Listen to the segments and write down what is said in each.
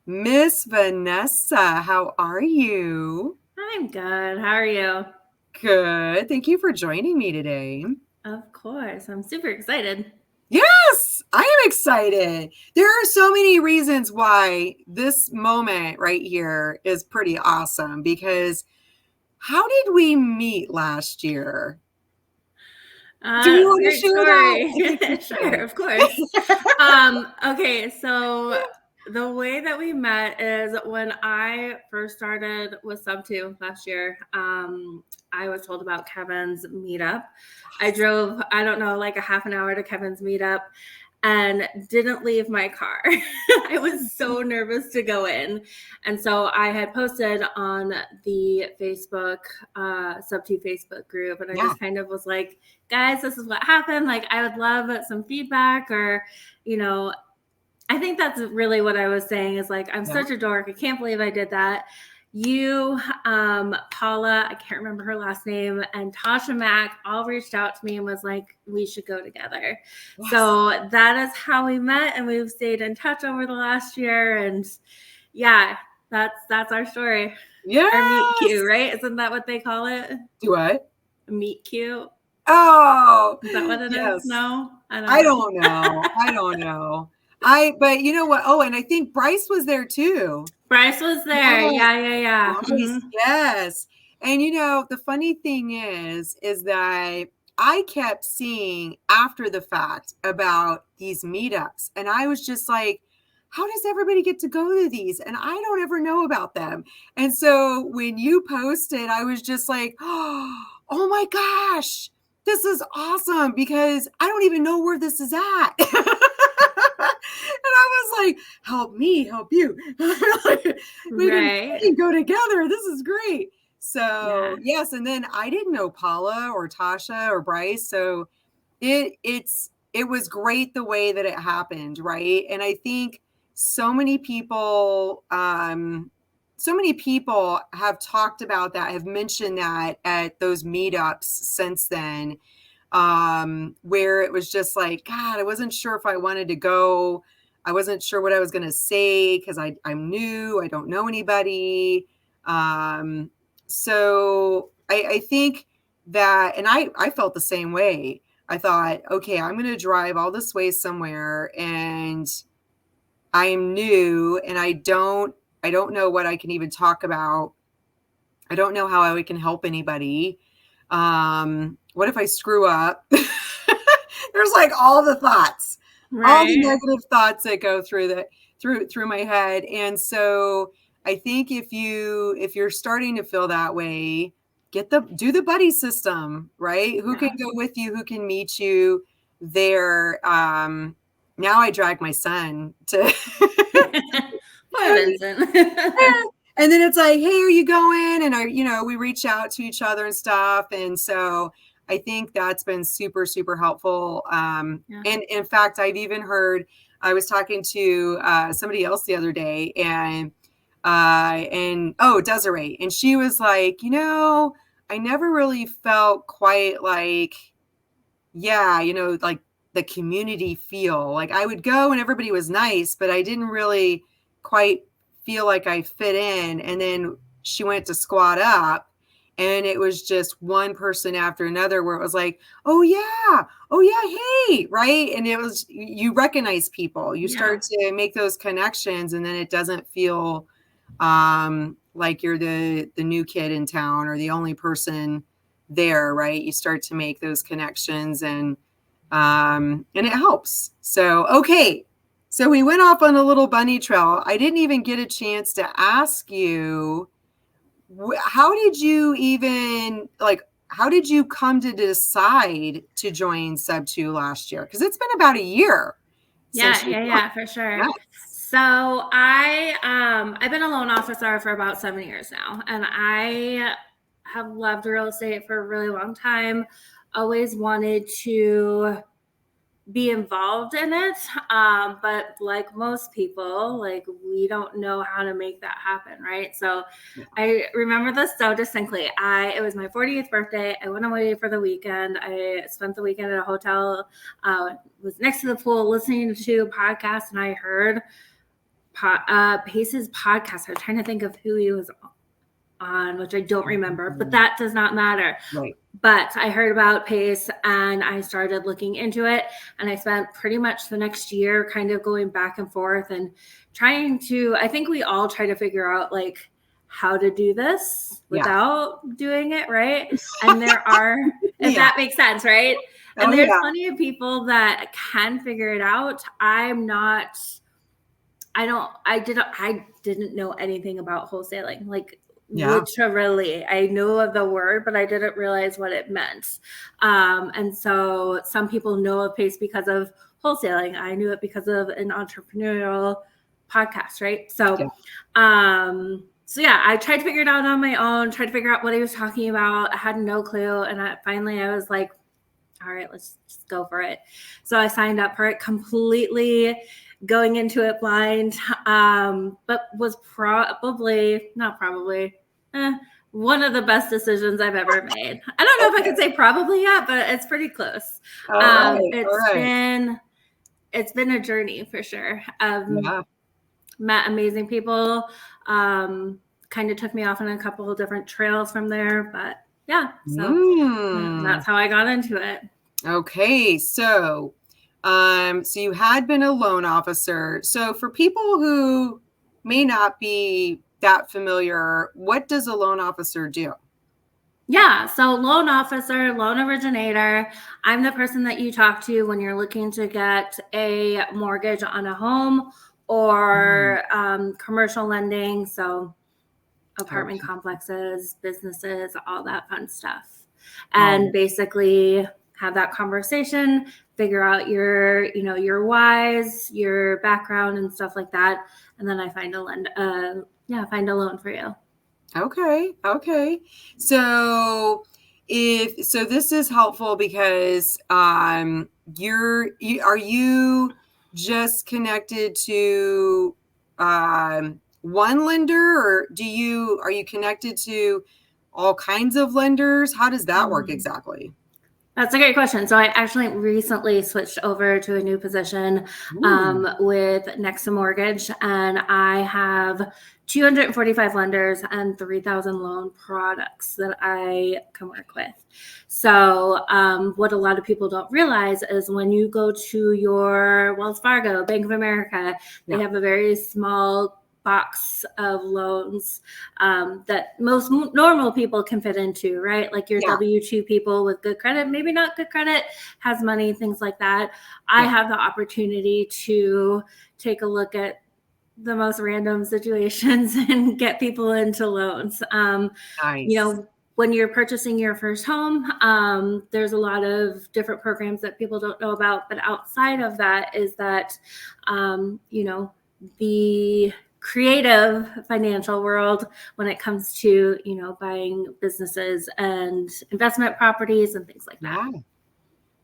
Miss Vanessa, how are you? I'm good. How are you? Good. Thank you for joining me today. Of course. I'm super excited. Yes, I am excited. There are so many reasons why this moment right here is pretty awesome because how did we meet last year? Do you want to Great share that? story. I think you Sure, should. of course. Okay, so the way that we met is when I first started with Sub 2 last year. I was told about Kevin's meetup. I drove, I don't know, like a half an hour to Kevin's meetup and didn't leave my car. I was so nervous to go in. And so I had posted on the Facebook, Sub 2 Facebook group, and I Yeah, just kind of was like, guys, this is what happened. Like, I would love some feedback or, you know, I think that's really what I was saying is like, I'm yeah. such a dork. I can't believe I did that. You, Paula, I can't remember her last name, and Tasha Mack all reached out to me and was like, we should go together. Yes. So that is how we met, and we've stayed in touch over the last year. And yeah, that's our story. Our meet Yes. cute, right? Isn't that what they call it? Do what? Meet cute. Oh, Is that what it is? yes. No, I don't I know. don't know. I don't know. But you know what? Oh, and I think Bryce was there too. Bryce was there. Yes, Yeah, yeah, yeah. Bryce, yes. And the funny thing is that I kept seeing after the fact about these meetups, and I was just like, how does everybody get to go to these? And I don't ever know about them. And so when you posted, I was just like, oh my gosh, this is awesome because I don't even know where this is at. And I was like, help me, help you. We Right. can go together. This is great. So Yeah. yes, and then I didn't know Paula or Tasha or Bryce. So it was great the way that it happened, right? And I think so many people have talked about that, have mentioned that at those meetups since then, where it was just like, God, I wasn't sure if I wanted to go. I wasn't sure what I was going to say because I'm new. I don't know anybody. So I think that, and I felt the same way. I thought, okay, I'm going to drive all this way somewhere and I am new and I don't know what I can even talk about. I don't know how I can help anybody. What if I screw up? There's like all the thoughts, all the Right. negative thoughts that go through my head. And so I think if you're starting to feel that way, do the buddy system, right? Who can Yeah. go with you, who can meet you there. Now I drag my son to Poor Vincent. and then it's like, hey, are you going? And we reach out to each other and stuff. And so I think that's been super, super helpful. Yeah. And in fact, I've even heard, I was talking to somebody else the other day and Desiree, and she was like, I never really felt quite like, yeah, like the community feel. Like I would go and everybody was nice, but I didn't really quite feel like I fit in. And then she went to squat up and it was just one person after another where it was like, oh yeah, hey, right? And it was, you recognize people, you Yeah. start to make those connections, and then it doesn't feel like you're the new kid in town or the only person there, right? You start to make those connections, and it helps. So okay, so we went off on a little bunny trail. I didn't even get a chance to ask you, how did you even, like, how did you come to decide to join Sub 2 last year? Because it's been about a year since Yeah, you yeah, joined. yeah, for sure. Yes. So I've been a loan officer for about 7 years now, and I have loved real estate for a really long time. Always wanted to be involved in it. But like most people, like we don't know how to make that happen, right? So Yeah. I remember this so distinctly. It was my 40th birthday. I went away for the weekend. I spent the weekend at a hotel, was next to the pool listening to a podcast, and I heard Pace's podcast. I was trying to think of who he was on, which I don't remember, but that does not matter. Right. But I heard about Pace and I started looking into it, and I spent pretty much the next year kind of going back and forth and trying to, I think we all try to figure out like how to do this without doing it, right? And there are, if that makes sense, right? And there's plenty of people that can figure it out. I didn't know anything about wholesaling. Like, literally, I know of the word, but I didn't realize what it meant. And so some people know of Pace because of wholesaling. I knew it because of an entrepreneurial podcast, right? So, I tried to figure it out on my own, tried to figure out what he was talking about. I had no clue. And finally I was like, all right, let's just go for it. So I signed up for it completely, going into it blind, but was one of the best decisions I've ever made. I don't know if I could say probably yet, but it's pretty close. It's been a journey for sure. Met amazing people, kind of took me off on a couple of different trails from there, but that's how I got into it. Okay, so you had been a loan officer. So for people who may not be that familiar, what does a loan officer do? Yeah, so loan officer, loan originator, I'm the person that you talk to when you're looking to get a mortgage on a home or commercial lending, so apartment complexes, businesses, all that fun stuff. And basically have that conversation, figure out your whys, your background and stuff like that. And then I find a loan for you. Okay. So this is helpful because are you just connected to one lender, or are you connected to all kinds of lenders? How does that work exactly? That's a great question. So I actually recently switched over to a new position with Nexa Mortgage, and I have 245 lenders and 3,000 loan products that I can work with. So what a lot of people don't realize is when you go to your Wells Fargo, Bank of America, they have a very small box of loans that most normal people can fit into, right? Like your W-2 people with good credit, maybe not good credit, has money, things like that. I have the opportunity to take a look at the most random situations and get people into loans. Nice. When you're purchasing your first home, there's a lot of different programs that people don't know about. But outside of that is that, the creative financial world when it comes to, buying businesses and investment properties and things like that.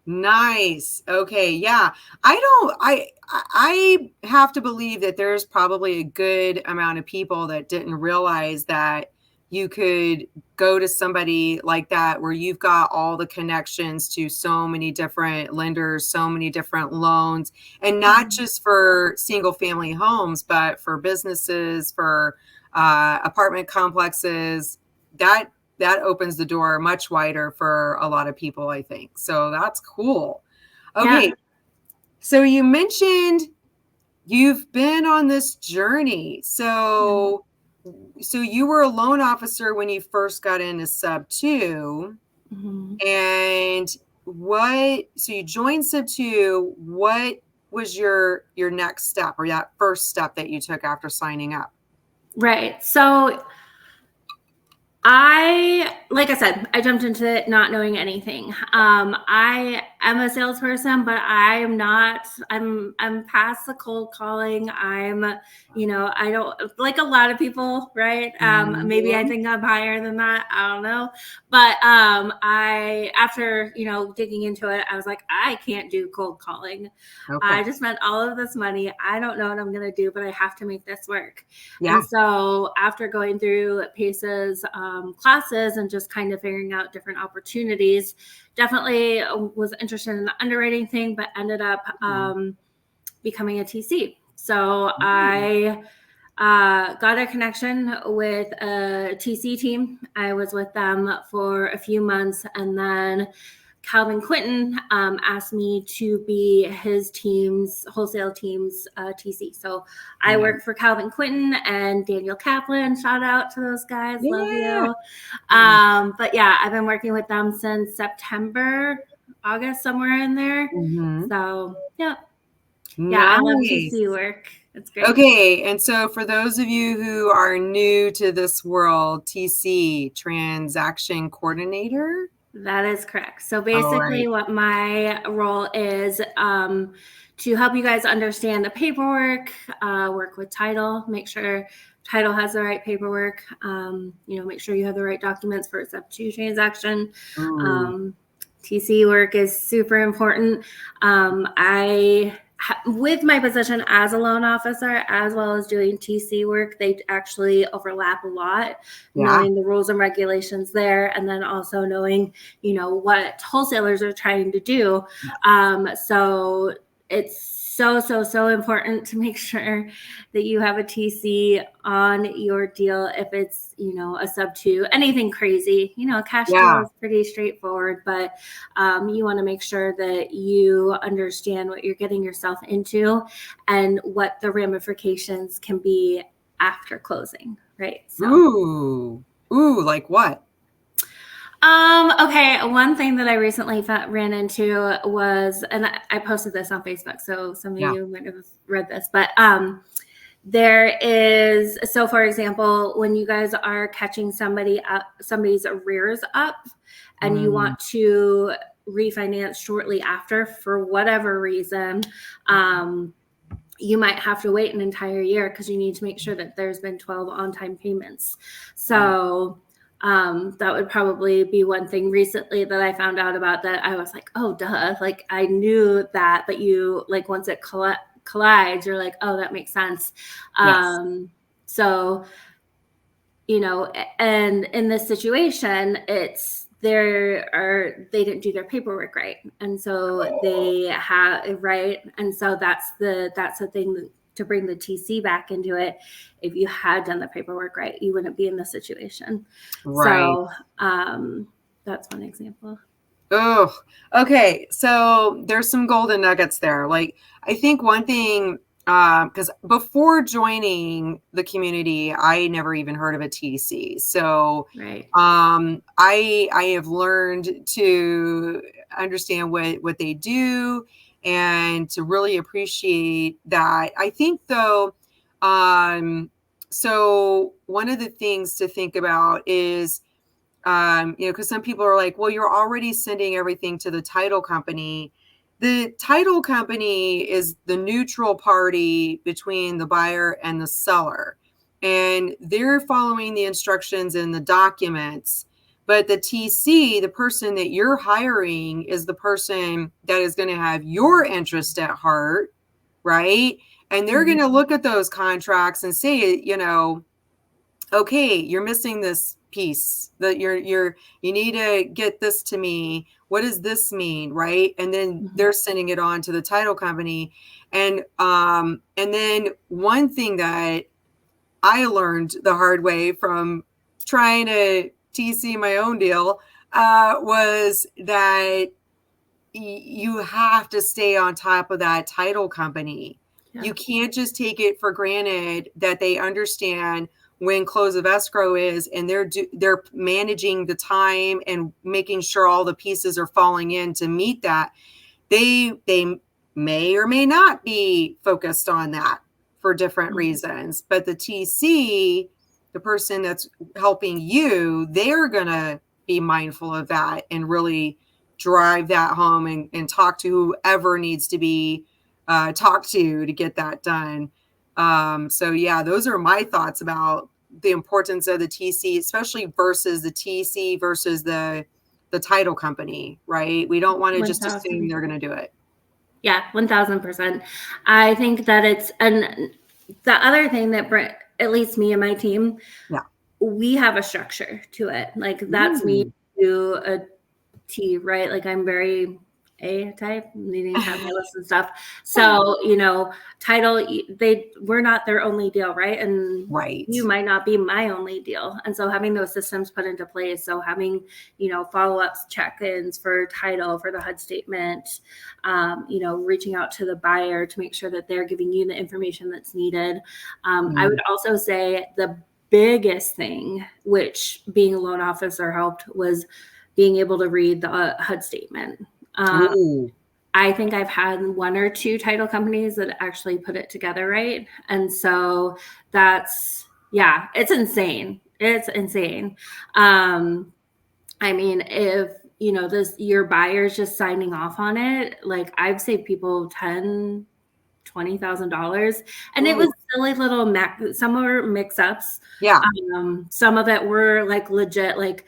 Nice. Okay. Yeah. I have to believe that there's probably a good amount of people that didn't realize that you could go to somebody like that where you've got all the connections to so many different lenders, so many different loans, and not just for single family homes, but for businesses, for apartment complexes. That opens the door much wider for a lot of people, I think. So that's cool. Okay. Yeah. So you mentioned you've been on this journey. So you were a loan officer when you first got into Sub 2. And so you joined Sub 2. What was your next step, or that first step that you took after signing up? Right. So like I said, I jumped into it not knowing anything. I am a salesperson, but I'm past the cold calling. I don't, like a lot of people, right? Maybe I think I'm higher than that. I don't know. But after digging into it, I was like, I can't do cold calling. Okay. I just spent all of this money. I don't know what I'm going to do, but I have to make this work. Yeah. And so after going through Pace's classes and just kind of figuring out different opportunities, definitely was interested in the underwriting thing, but ended up becoming a TC. So I got a connection with a TC team. I was with them for a few months, and then Calvin Quinton asked me to be his team's wholesale team's TC. So I work for Calvin Quinton and Daniel Kaplan. Shout out to those guys. Yeah. Love you. But yeah, I've been working with them since September, August, somewhere in there. So yeah. Yeah, I love TC work. It's great. Okay, and so for those of you who are new to this world, TC, transaction coordinator? That is correct. So basically what my role is to help you guys understand the paperwork, work with title, make sure title has the right paperwork, make sure you have the right documents for a sub-2 transaction. TC work is super important. With my position as a loan officer, as well as doing TC work, they actually overlap a lot, knowing the rules and regulations there, and then also knowing, what wholesalers are trying to do. So it's so important to make sure that you have a TC on your deal. If it's, a sub-2, anything crazy, a cash deal is pretty straightforward, but you want to make sure that you understand what you're getting yourself into and what the ramifications can be after closing, right? So, like what? Okay, one thing that I recently ran into was, and I posted this on Facebook, so some of you might have read this, but there is, so for example, when you guys are catching somebody's arrears up, and you want to refinance shortly after for whatever reason, you might have to wait an entire year because you need to make sure that there's been 12 on-time payments. So that would probably be one thing recently that I found out about that I was like, oh, duh. Like I knew that, but you like once it collides, you're like, oh, that makes sense. So, and in this situation, they didn't do their paperwork right. And so they have, right. And so that's the thing to bring the TC back into it. If you had done the paperwork right, you wouldn't be in this situation. Right. So that's one example. Oh, okay. So there's some golden nuggets there. Like, I think one thing, because before joining the community, I never even heard of a TC. So I have learned to understand what they do and to really appreciate that. I think though, so one of the things to think about is, because some people are like, well, you're already sending everything to the title company. The title company is the neutral party between the buyer and the seller, and they're following the instructions in the documents. But the TC, the person that you're hiring, is the person that is going to have your interest at heart, right? And they're going to look at those contracts and say, okay, you're missing this piece, that you need to get this to me. What does this mean? Right. And then they're sending it on to the title company. And then one thing that I learned the hard way from trying to TC my own deal was that you have to stay on top of that title company. You can't just take it for granted that they understand when close of escrow is, and they're managing the time and making sure all the pieces are falling in to meet that. They may or may not be focused on that for different reasons, but the TC, the person that's helping you, they're going to be mindful of that and really drive that home and talk to whoever needs to be talked to get that done. So yeah, those are my thoughts about the importance of the TC, especially versus the TC versus the title company, right? We don't want to just assume they're going to do it. Yeah, 1000%. I think that it's, and the other thing that at least me and my team, we have a structure to it. Like that's me to a T, right? Like I'm very A type, needing to have my list and stuff. So, title, we're not their only deal, right? And Right. you might not be my only deal. And so having those systems put into place, so having, follow-ups, check-ins for title, for the HUD statement, reaching out to the buyer to make sure that they're giving you the information that's needed. I would also say the biggest thing, which being a loan officer helped, was being able to read the HUD statement. I think I've had 1 or 2 title companies that actually put it together right. And so it's insane. It's insane. I mean, if, your buyer's just signing off on it, like I've saved people $20,000, and it was silly little some were mix-ups. Yeah. Some of it were like legit, like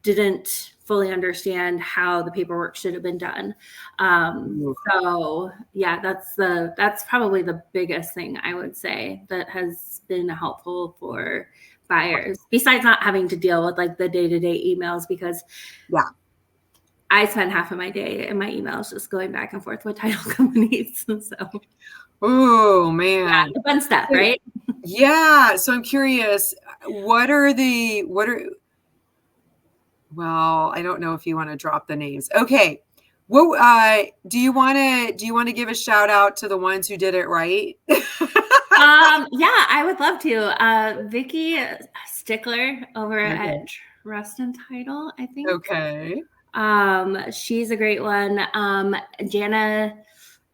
didn't fully understand how the paperwork should have been done. So yeah, that's probably the biggest thing I would say that has been helpful for buyers, besides not having to deal with like the day-to-day emails, because I spend half of my day in my emails just going back and forth with title companies. So oh man, the fun stuff, right? Yeah. So I'm curious, well, I don't know if you want to drop the names. Okay. What do you want to give a shout out to the ones who did it right? Yeah, I would love to. Vicky Stickler over at Trust and Title, I think. Okay. She's a great one. Jana,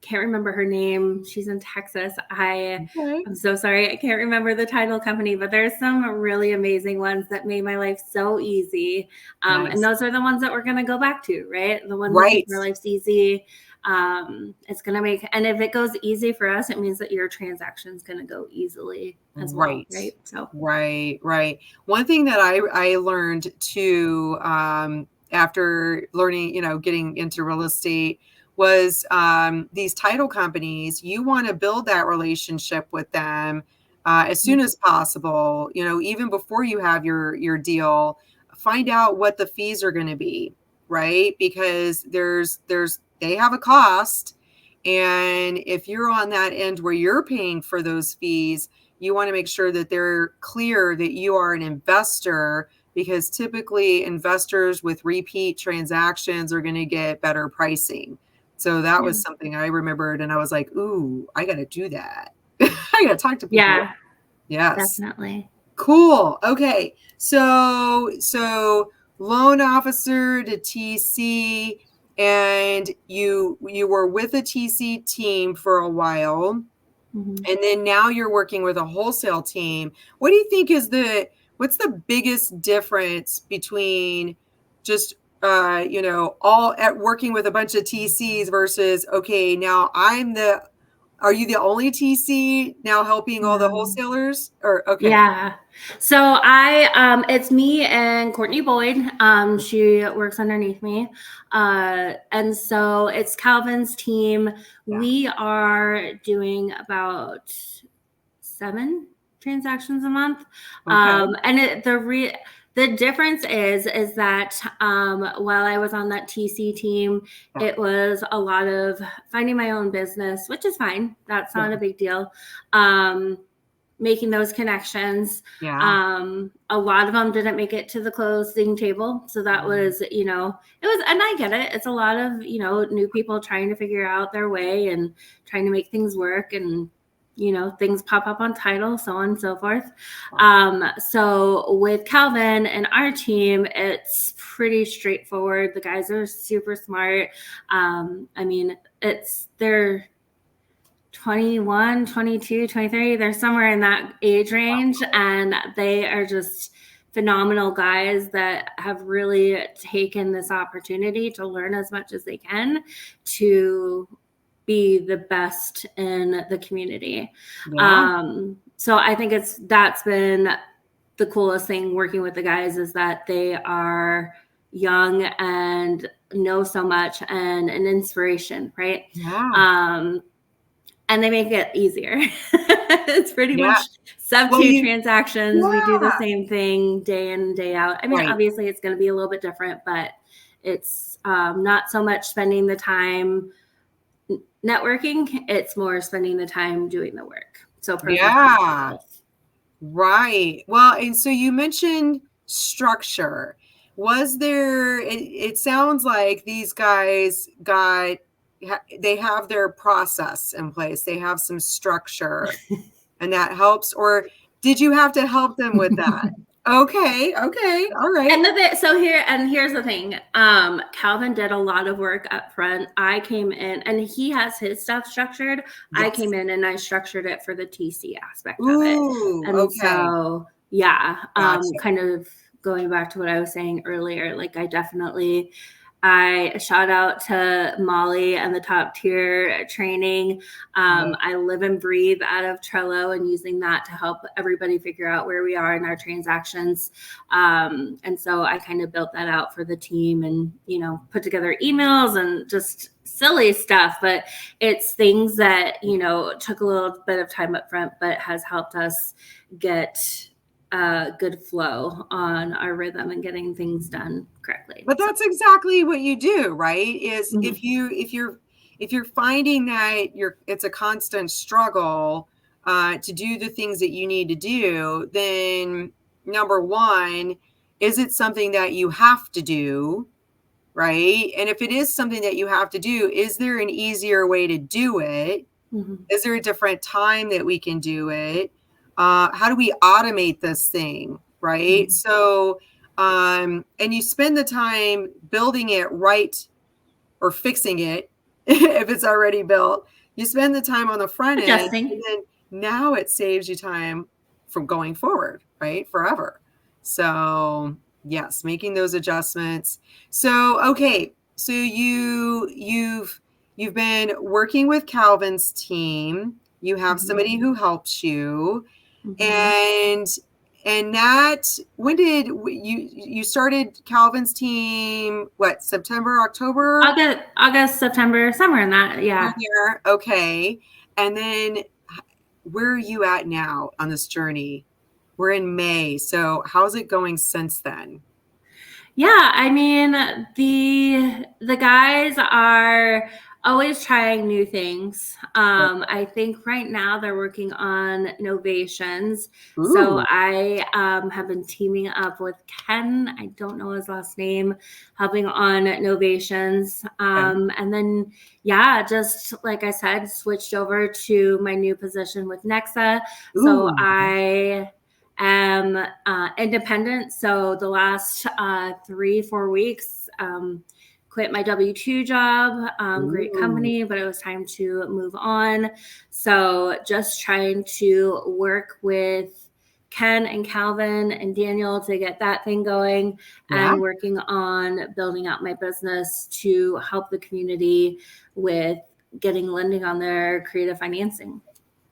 can't remember her name. She's in Texas. I'm so sorry. I can't remember the title company, but there's some really amazing ones that made my life so easy. And those are the ones that we're going to go back to, right? The ones that make our lives easy. It's going to make, and if it goes easy for us, it means that your transaction is going to go easily as well. Right. So, right. One thing that I learned too, after learning, getting into real estate, was these title companies, you want to build that relationship with them as soon as possible, even before you have your deal. Find out what the fees are going to be, right? Because they have a cost, and if you're on that end where you're paying for those fees, you want to make sure that they're clear that you are an investor, because typically investors with repeat transactions are going to get better pricing. So that was something I remembered, and I was like, ooh, I got to do that. I got to talk to people. Yeah. Yes. Definitely. Cool. Okay. So loan officer to TC, and you were with a TC team for a while, and then now you're working with a wholesale team. What do you think what's the biggest difference between just all at working with a bunch of TCs versus, okay, now are you the only TC now helping all the wholesalers? Or okay. Yeah. So it's me and Courtney Boyd. She works underneath me. And so it's Calvin's team. Yeah. We are doing about 7 transactions a month. Okay. And the difference is that while I was on that TC team, it was a lot of finding my own business, which is fine. That's not a big deal. Making those connections. Yeah. A lot of them didn't make it to the closing table. So that was, it was, and I get it. It's a lot of, new people trying to figure out their way and trying to make things work, and things pop up on title, so on and so forth. So with Calvin and our team, it's pretty straightforward. The guys are super smart. They're 21, 22, 23. They're somewhere in that age range. And they are just phenomenal guys that have really taken this opportunity to learn as much as they can to be the best in the community. Yeah. So I think that's been the coolest thing working with the guys, is that they are young and know so much and an inspiration, right? Yeah. And they make it easier. It's pretty much sub 2 transactions. We do the same thing day in and day out. Obviously it's going to be a little bit different, but it's not so much spending the time networking, it's more spending the time doing the work. So pros and cons of both. Right. Well, and so you mentioned structure. Was there, it sounds like these guys they have their process in place. They have some structure and that helps. Or did you have to help them with that? Okay. All right. And here's the thing. Calvin did a lot of work up front. I came in and he has his stuff structured. Yes. I came in and I structured it for the TC aspect of it. Ooh, And okay. so yeah, Gotcha. kind of going back to what I was saying earlier, like I shout out to Molly and the top tier training. I live and breathe out of Trello and using that to help everybody figure out where we are in our transactions. And so I kind of built that out for the team and, put together emails and just silly stuff, but it's things that, took a little bit of time up front, but has helped us get good flow on our rhythm and getting things done correctly. But that's exactly what you do, right? Is if you're finding that it's a constant struggle to do the things that you need to do, then number one, is it something that you have to do, right? And if it is something that you have to do, is there an easier way to do it? Is there a different time that we can do it? How do we automate this thing, right? So, and you spend the time building it right or fixing it if it's already built. You spend the time on the front end, and then now it saves you time from going forward, right? Forever. So yes, making those adjustments. So, okay. So you've been working with Calvin's team. You have somebody who helps you. And that, when did you started Calvin's team? What, September, October? August, September, somewhere in that. Yeah. Okay. And then where are you at now on this journey? We're in May. So how's it going since then? Yeah, I mean, the guys are always trying new things. I think right now they're working on novations. Ooh. So I have been teaming up with Ken, I don't know his last name, helping on novations. And then, just like I said, switched over to my new position with Nexa. Ooh. So I am independent. So the last 3-4 weeks, quit my W-2 job, great company, but it was time to move on. So just trying to work with Ken and Calvin and Daniel to get that thing going, and working on building out my business to help the community with getting lending on their creative financing.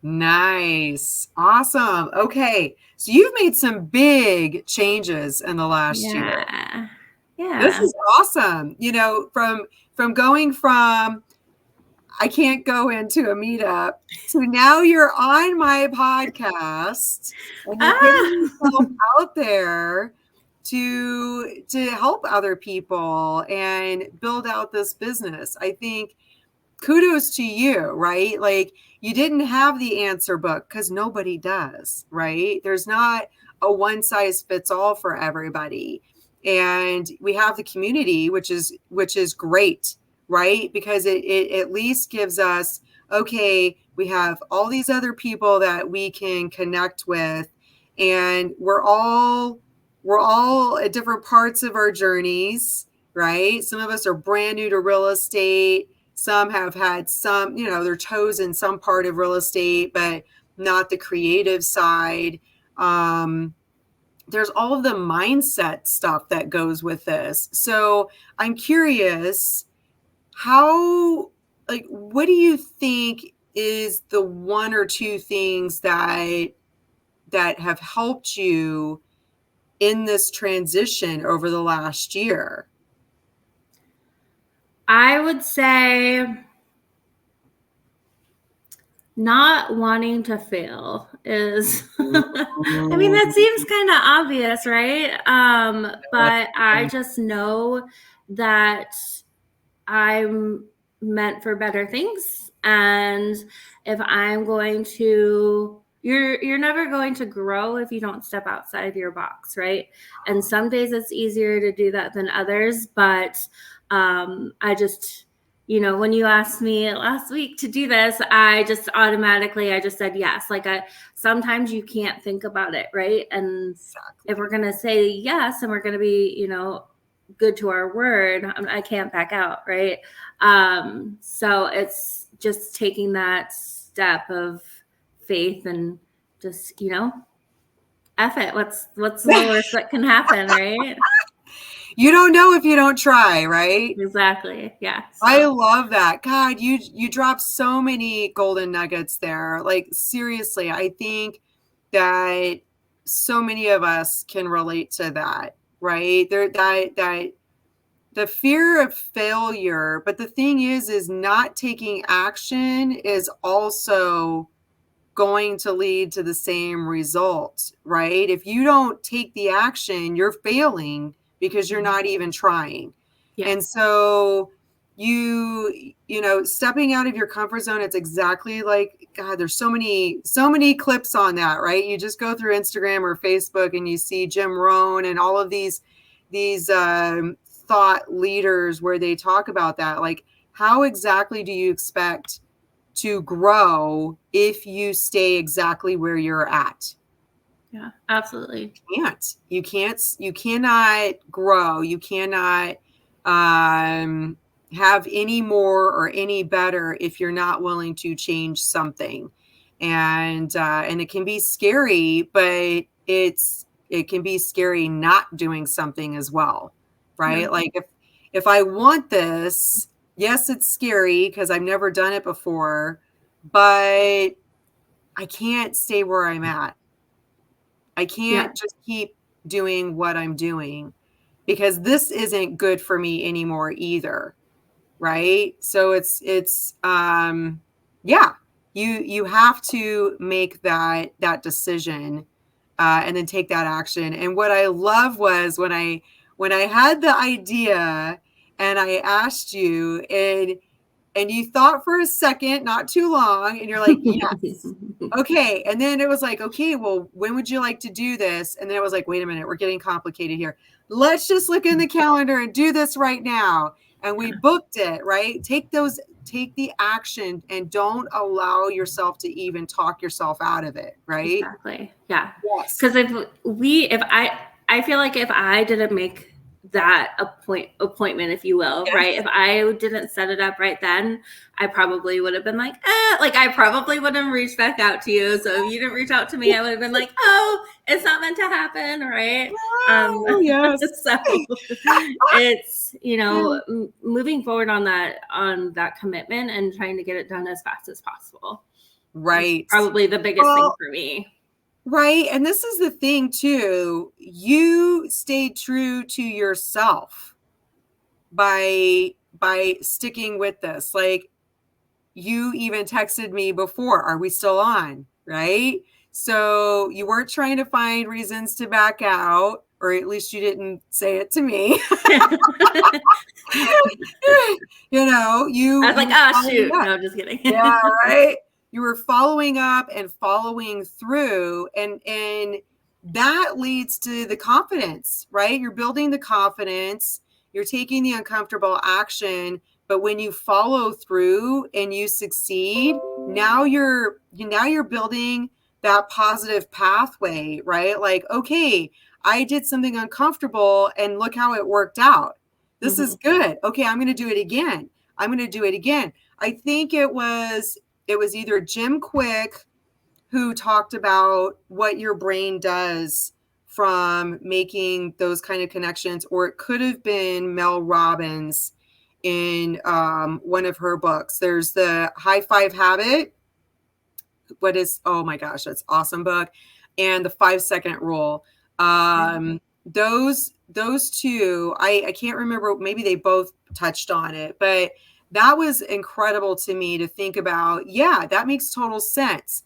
Nice. Awesome. Okay. So you've made some big changes in the last year. Yeah. This is awesome. From going from I can't go into a meetup to now you're on my podcast and you're putting yourself out there to help other people and build out this business. I think kudos to you, right? Like, you didn't have the answer book, because nobody does, right? There's not a one size fits all for everybody. And we have the community, which is great, right? Because it at least gives us, okay, we have all these other people that we can connect with, and we're all at different parts of our journeys, right? Some of us are brand new to real estate. Some have had some, their toes in some part of real estate, but not the creative side. There's all of the mindset stuff that goes with this. So I'm curious, what do you think is the one or two things that have helped you in this transition over the last year? I would say not wanting to fail is, I mean, that seems kind of obvious, right? But I just know that I'm meant for better things. And if I'm going to, you're never going to grow if you don't step outside your box, right? And some days it's easier to do that than others. But I just, when you asked me last week to do this, I just automatically, I just said yes. Like sometimes you can't think about it, right? And Exactly. if we're going to say yes and we're going to be, good to our word, I can't back out, right? So it's just taking that step of faith and just, F it. What's the worst that can happen, right? You don't know if you don't try, right? Exactly. Yeah. I So love that. God, you dropped so many golden nuggets there. Like seriously, I think that so many of us can relate to that, right? There that the fear of failure, but the thing is not taking action is also going to lead to the same result, right? If you don't take the action, you're failing because you're not even trying. yeah. And so stepping out of your comfort zone, it's exactly like, God, there's so many clips on that, right? You just go through Instagram or Facebook and you see Jim Rohn and all of these thought leaders where they talk about that. Like, how exactly do you expect to grow if you stay exactly where you're at? Yeah, absolutely. You cannot grow. You cannot have any more or any better if you're not willing to change something. And it can be scary, but it can be scary not doing something as well, Yeah. right? Like if I want this, yes, it's scary because I've never done it before, but I can't stay where I'm at. I Yeah. can't just keep doing what I'm doing because this isn't good for me anymore either, right? So yeah, you have to make that decision and then take that action. And what I love was when I had the idea and I asked you and you thought for a second, not too long, and you're like, yes. Okay. And then it was like, okay, well, when would you like to do this? And then it was like, wait a minute, we're getting complicated here. Let's just look in the calendar and do this right now. And we booked it, right? Take the action and don't allow yourself to even talk yourself out of it, right? Exactly. Yeah. Yes. Because I feel like if I didn't make that appointment, if you will, right? Yes. If I didn't set it up right then, I probably would have been like, like I probably wouldn't have reached back out to you. So if you didn't reach out to me, I would have been like, oh, it's not meant to happen, right? Oh, yes. So it's moving forward on that commitment and trying to get it done as fast as possible. Right. Probably the biggest thing for me. Right. And this is the thing too. You stay true to yourself by sticking with this. Like you even texted me before, are we still on? Right? So you weren't trying to find reasons to back out, or at least you didn't say it to me. I was like, oh shoot. No, just kidding. Yeah, right. You were following up and following through, and that leads to the confidence, right? You're building the confidence, you're taking the uncomfortable action, but when you follow through and you succeed, now you're building that positive pathway, right? Like, okay, I did something uncomfortable and look how it worked out. This is good. Okay, I'm going to do it again. I'm going to do it again. I think it was either Jim Quick who talked about what your brain does from making those kind of connections, or it could have been Mel Robbins in one of her books. There's the High Five Habit. Oh my gosh, that's awesome book. And the 5-second rule. Those two, I can't remember, maybe they both touched on it, but that was incredible to me to think about. Yeah, that makes total sense.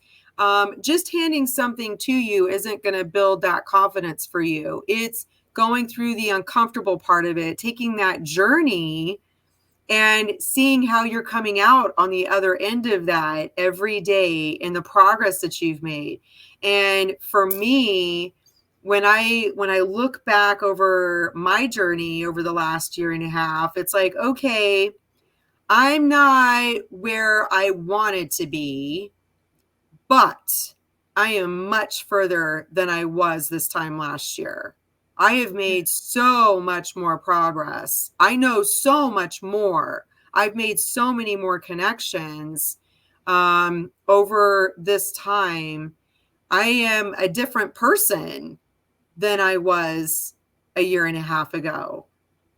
Just handing something to you isn't going to build that confidence for you. It's going through the uncomfortable part of it, taking that journey and seeing how you're coming out on the other end of that every day and the progress that you've made. And for me, when I look back over my journey over the last year and a half, it's like, okay, I'm not where I wanted to be, but I am much further than I was this time last year. I have made so much more progress. I know so much more. I've made so many more connections over this time. I am a different person than I was a year and a half ago.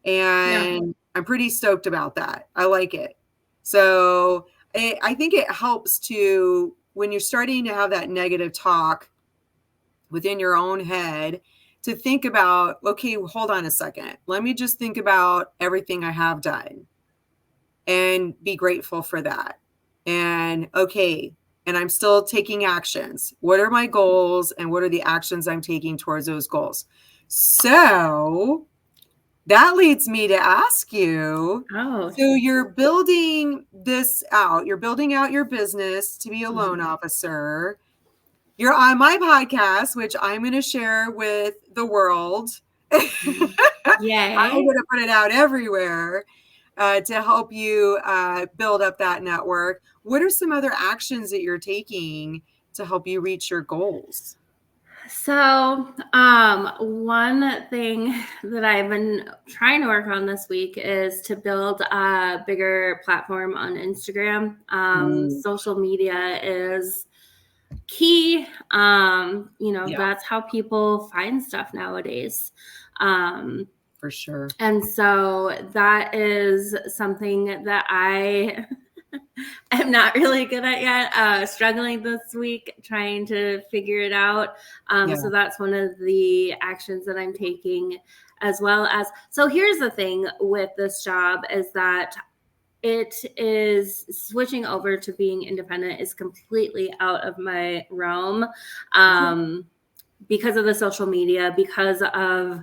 And I'm pretty stoked about that. I like it. So I think it helps to, when you're starting to have that negative talk within your own head, to think about, okay, hold on a second. Let me just think about everything I have done and be grateful for that. And okay, and I'm still taking actions. What are my goals and what are the actions I'm taking towards those goals? So that leads me to ask you, so you're building this out. You're building out your business to be a loan officer. You're on my podcast, which I'm going to share with the world. Yay. I'm going to put it out everywhere to help you build up that network. What are some other actions that you're taking to help you reach your goals? So, one thing that I've been trying to work on this week is to build a bigger platform on Instagram. Social media is key. That's how people find stuff nowadays. For sure. And so that is something that I am not really good at yet. Struggling this week, trying to figure it out. So that's one of the actions that I'm taking, as well as, so here's the thing with this job is that it is switching over to being independent is completely out of my realm. Because of the social media, because of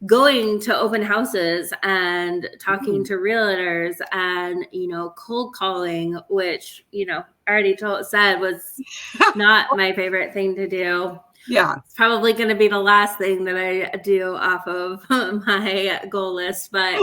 going to open houses and talking to realtors and, cold calling, which, I already said was not my favorite thing to do. Yeah. It's probably going to be the last thing that I do off of my goal list. But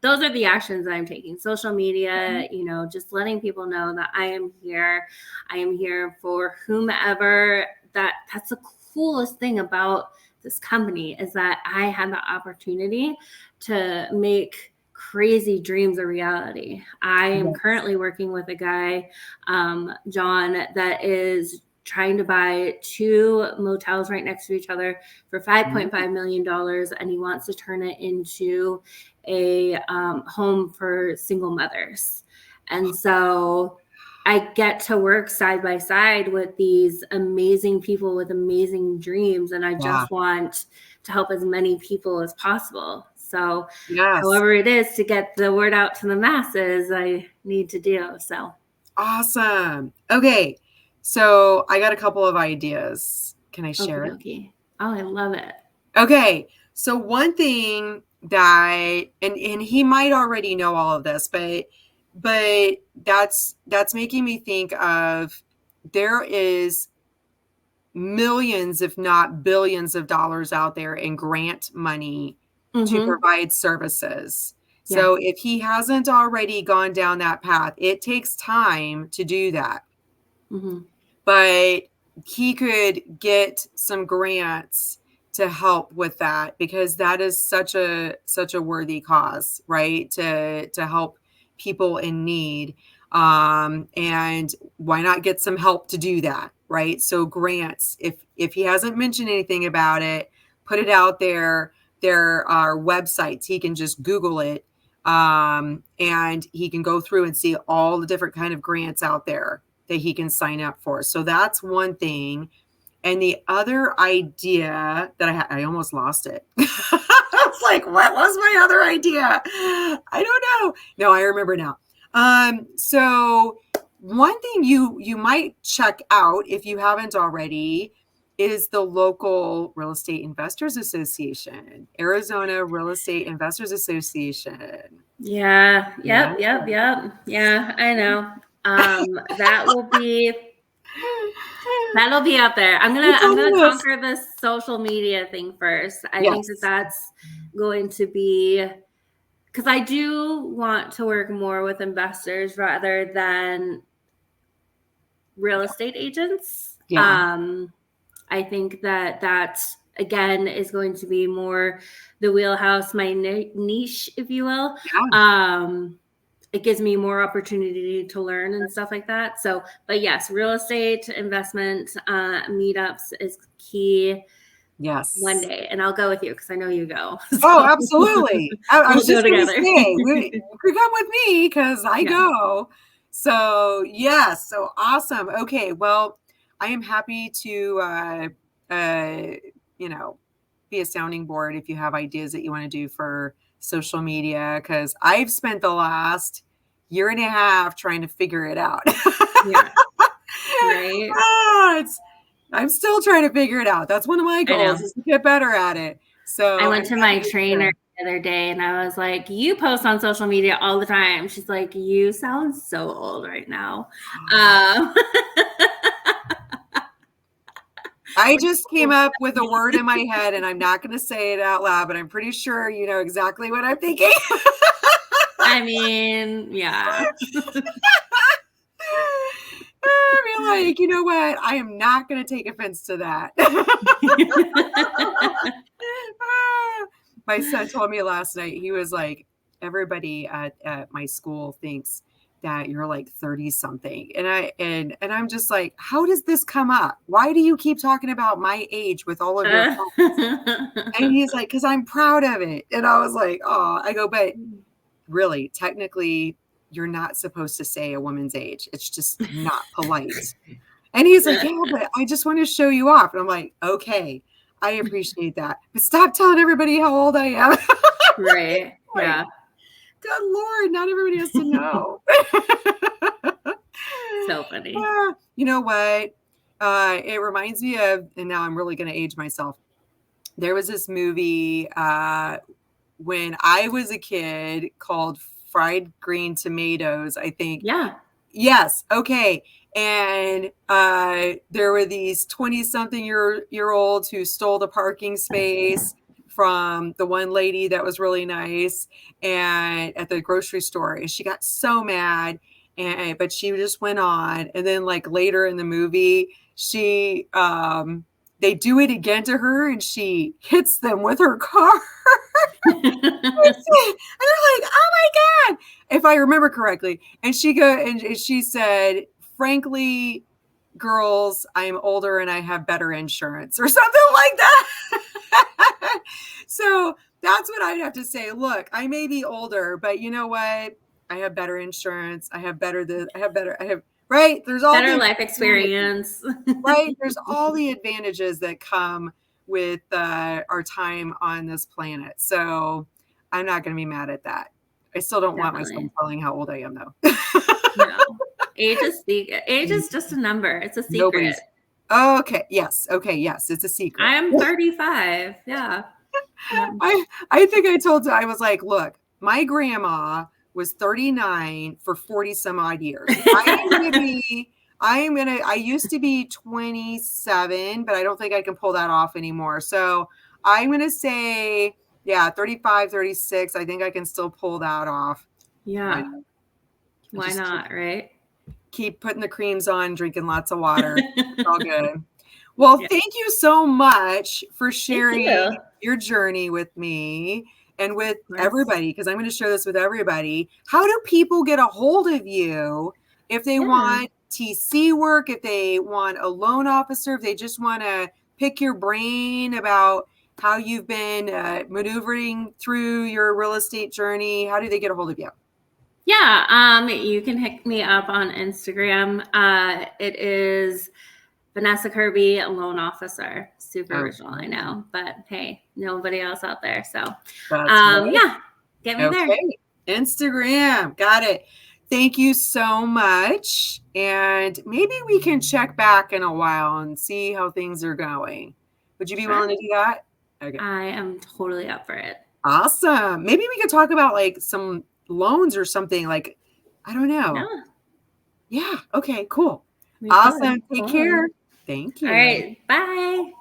those are the actions that I'm taking. Social media, just letting people know that I am here. I am here for whomever. That's the coolest thing about this company is that I had the opportunity to make crazy dreams a reality. I am currently working with a guy, John, that is trying to buy 2 motels right next to each other for $5.5 million. And he wants to turn it into a home for single mothers. And so I get to work side by side with these amazing people with amazing dreams. And I just want to help as many people as possible. So however it is to get the word out to the masses, I need to do. So awesome. Okay. So I got a couple of ideas. Can I share it? Okay. Oh, I love it. Okay. So one thing that, and he might already know all of this, but that's making me think of, there is millions, if not billions of dollars out there in grant money to provide services. So if he hasn't already gone down that path, it takes time to do that. But he could get some grants to help with that, because that is such a worthy cause, right? To help people in need. And why not get some help to do that, right? So grants, if he hasn't mentioned anything about it, put it out there. There are websites. He can just Google it. And he can go through and see all the different kind of grants out there that he can sign up for. So that's one thing. And the other idea that I almost lost it. I was like, what was my other idea? I don't know. No, I remember now. So one thing you might check out if you haven't already is the local Real Estate Investors Association, Arizona Real Estate Investors Association. Yeah. Yep. Yeah, I know. That'll be up there. I'm gonna conquer this social media thing first. I think that's going to be, because I do want to work more with investors rather than real estate agents. I think that again is going to be more the wheelhouse, my niche, if you will. It gives me more opportunity to learn and stuff like that. So, but yes, real estate investment meetups is key. Yes. One day, and I'll go with you because I know you go. So oh, absolutely. I was just going to say, you could come with me because I go. So, yes. So awesome. Okay. Well, I am happy to, be a sounding board if you have ideas that you want to do for social media, because I've spent the last year and a half trying to figure it out. Right. I'm still trying to figure it out. That's one of my goals, is to get better at it. So I went to my trainer the other day and I was like, you post on social media all the time. She's like, you sound so old right now. I just came up with a word in my head and I'm not going to say it out loud, but I'm pretty sure you know exactly what I'm thinking. I mean, yeah. I'd be like, you know what? I am not going to take offense to that. My son told me last night, he was like, everybody at my school thinks that you're like 30 something. And I'm just like, how does this come up? Why do you keep talking about my age with all of your friends? And he's like, because I'm proud of it. And I was like, oh, I go, but really, technically, you're not supposed to say a woman's age. It's just not polite. And he's like, yeah, but I just want to show you off. And I'm like, okay, I appreciate that. But stop telling everybody how old I am. Right. Yeah. Good Lord, not everybody has to know. So funny. You know what? It reminds me of, and now I'm really going to age myself. There was this movie when I was a kid called Fried Green Tomatoes, I think. Yeah. Yes. Okay. And there were these 20-something year olds who stole the parking space from the one lady that was really nice and at the grocery store. And she got so mad, but she just went on. And then like later in the movie, she they do it again to her and she hits them with her car. And they're like, oh my God, if I remember correctly. And she said, frankly, girls, I'm older and I have better insurance or something like that. So that's what I'd have to say. Look, I may be older, but you know what? I have better insurance. I have right. There's all better life experience. Right. There's all the advantages that come with our time on this planet. So I'm not going to be mad at that. I still don't want myself telling how old I am, though. No. Age is just a number. It's a secret. Okay. Yes. Okay. Yes. It's a secret. I'm 35. Yeah. I think I told you, I was like, look, my grandma was 39 for 40 some odd years. I used to be 27, but I don't think I can pull that off anymore. So I'm going to say, 35, 36. I think I can still pull that off. Yeah. Why not? Right. Keep putting the creams on, drinking lots of water. It's all good. Well, thank you so much for sharing your journey with me and with everybody, because I'm going to share this with everybody. How do people get a hold of you if they want TC work, if they want a loan officer, if they just want to pick your brain about how you've been maneuvering through your real estate journey? How do they get a hold of you? Yeah, you can hit me up on Instagram. It is Vanessa Kirby, a loan officer. Super original, I know, but hey, nobody else out there. So, get me there. Instagram, got it. Thank you so much. And maybe we can check back in a while and see how things are going. Would you be Sure. willing to do that? Okay. I am totally up for it. Awesome. Maybe we could talk about like some loans or something. Like, I don't know. Yeah. Yeah. Okay, cool. We Awesome. could. Take Totally. care. Thank All you. right. Bye.